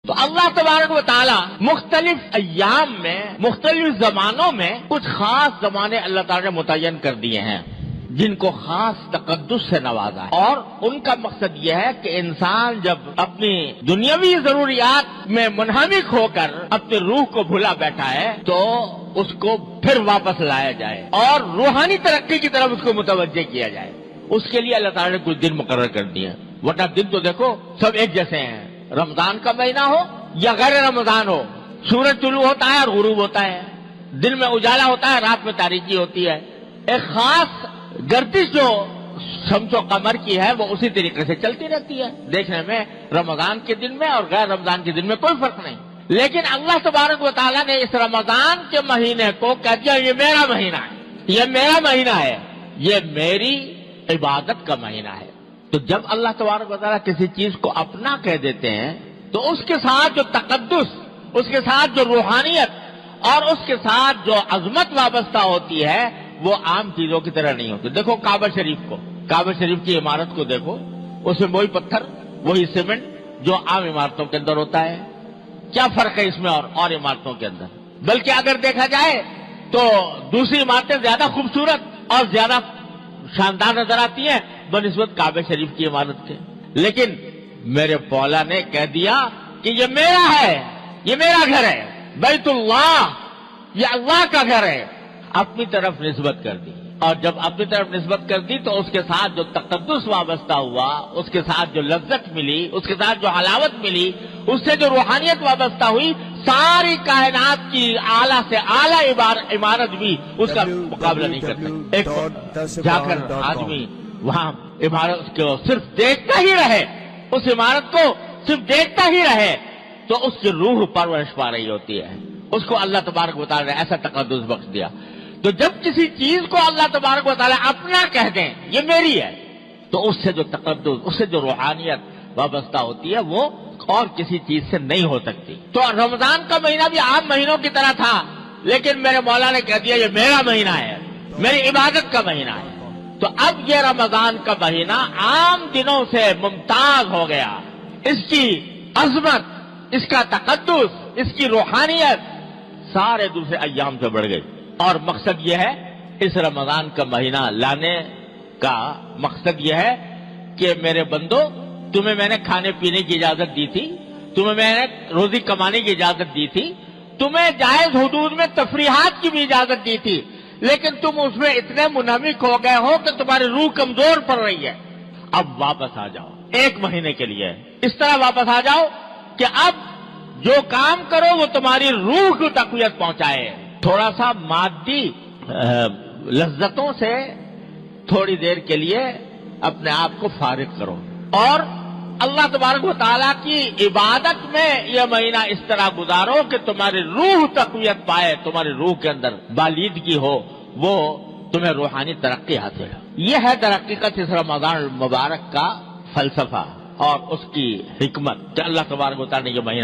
تو اللہ تبارک و تعالی مختلف ایام میں مختلف زمانوں میں کچھ خاص زمانے اللہ تعالی نے متعین کر دیے ہیں جن کو خاص تقدس سے نوازا ہے، اور ان کا مقصد یہ ہے کہ انسان جب اپنی دنیاوی ضروریات میں منہمک ہو کر اپنی روح کو بھلا بیٹھا ہے تو اس کو پھر واپس لایا جائے اور روحانی ترقی کی طرف اس کو متوجہ کیا جائے۔ اس کے لیے اللہ تعالی نے کچھ دن مقرر کر دیے ہیں، ورنہ دن تو دیکھو سب ایک جیسے ہیں، رمضان کا مہینہ ہو یا غیر رمضان ہو، سورج طلوع ہوتا ہے اور غروب ہوتا ہے، دن میں اجالا ہوتا ہے، رات میں تاریکی ہوتی ہے۔ ایک خاص گردش جو شمس و قمر کی ہے وہ اسی طریقے سے چلتی رہتی ہے، دیکھنے میں رمضان کے دن میں اور غیر رمضان کے دن میں کوئی فرق نہیں۔ لیکن اللہ تبارک و تعالیٰ نے اس رمضان کے مہینے کو کہہ دیا یہ میرا مہینہ ہے، یہ میرا مہینہ ہے، یہ میری عبادت کا مہینہ ہے۔ تو جب اللہ تبارک و تعالیٰ کسی چیز کو اپنا کہہ دیتے ہیں تو اس کے ساتھ جو تقدس، اس کے ساتھ جو روحانیت اور اس کے ساتھ جو عظمت وابستہ ہوتی ہے وہ عام چیزوں کی طرح نہیں ہوتی۔ دیکھو کعبہ شریف کو، کعبہ شریف کی عمارت کو دیکھو، اس میں وہی پتھر وہی سیمنٹ جو عام عمارتوں کے اندر ہوتا ہے، کیا فرق ہے اس میں اور عمارتوں کے اندر؟ بلکہ اگر دیکھا جائے تو دوسری عمارتیں زیادہ خوبصورت اور زیادہ شاندار نظر آتی ہیں بنسبت کعبہ شریف کی عمارت کے۔ لیکن میرے مولا نے کہہ دیا کہ یہ میرا ہے، یہ میرا گھر ہے، بیت اللہ، یہ اللہ کا گھر ہے، اپنی طرف نسبت کر دی۔ اور جب اپنی طرف نسبت کر دی تو اس کے ساتھ جو تقدس وابستہ ہوا، اس کے ساتھ جو لذت ملی، اس کے ساتھ جو حلاوت ملی، اس سے جو روحانیت وابستہ ہوئی، ساری کائنات کی اعلیٰ سے اعلیٰ عمارت بھی اس کا مقابلہ نہیں کر سکتی۔ ایک جا کر آدمی وہاں عمارت کو صرف دیکھتا ہی رہے، اس عمارت کو صرف دیکھتا ہی رہے تو اس کی روح پرورش پا رہی ہوتی ہے۔ اس کو اللہ تبارک و تعالیٰ نے ایسا تقدس بخش دیا۔ تو جب کسی چیز کو اللہ تبارک و تعالیٰ اپنا کہہ دیں یہ میری ہے تو اس سے جو تقدس، اس سے جو روحانیت وابستہ ہوتی ہے وہ اور کسی چیز سے نہیں ہو سکتی۔ تو رمضان کا مہینہ بھی عام مہینوں کی طرح تھا، لیکن میرے مولا نے کہہ دیا یہ میرا مہینہ ہے، میری عبادت کا مہینہ ہے۔ تو اب یہ رمضان کا مہینہ عام دنوں سے ممتاز ہو گیا، اس کی عظمت، اس کا تقدس، اس کی روحانیت سارے دوسرے ایام سے بڑھ گئی۔ اور مقصد یہ ہے، اس رمضان کا مہینہ لانے کا مقصد یہ ہے کہ میرے بندو، تمہیں میں نے کھانے پینے کی اجازت دی تھی، تمہیں میں نے روزی کمانے کی اجازت دی تھی، تمہیں جائز حدود میں تفریحات کی بھی اجازت دی تھی، لیکن تم اس میں اتنے منہمک ہو گئے ہو کہ تمہاری روح کمزور پڑ رہی ہے۔ اب واپس آ جاؤ، ایک مہینے کے لیے اس طرح واپس آ جاؤ کہ اب جو کام کرو وہ تمہاری روح کو تقویت پہنچائے۔ تھوڑا سا مادی لذتوں سے تھوڑی دیر کے لیے اپنے آپ کو فارغ کرو اور اللہ تبارک و تعالیٰ کی عبادت میں یہ مہینہ اس طرح گزارو کہ تمہاری روح تقویت پائے، تمہاری روح کے اندر بالیدگی ہو، وہ تمہیں روحانی ترقی حاصل ہو۔ یہ ہے ترقی کا اس رمضان المبارک کا فلسفہ اور اس کی حکمت کہ اللہ تبارک و تعالیٰ نے یہ مہینہ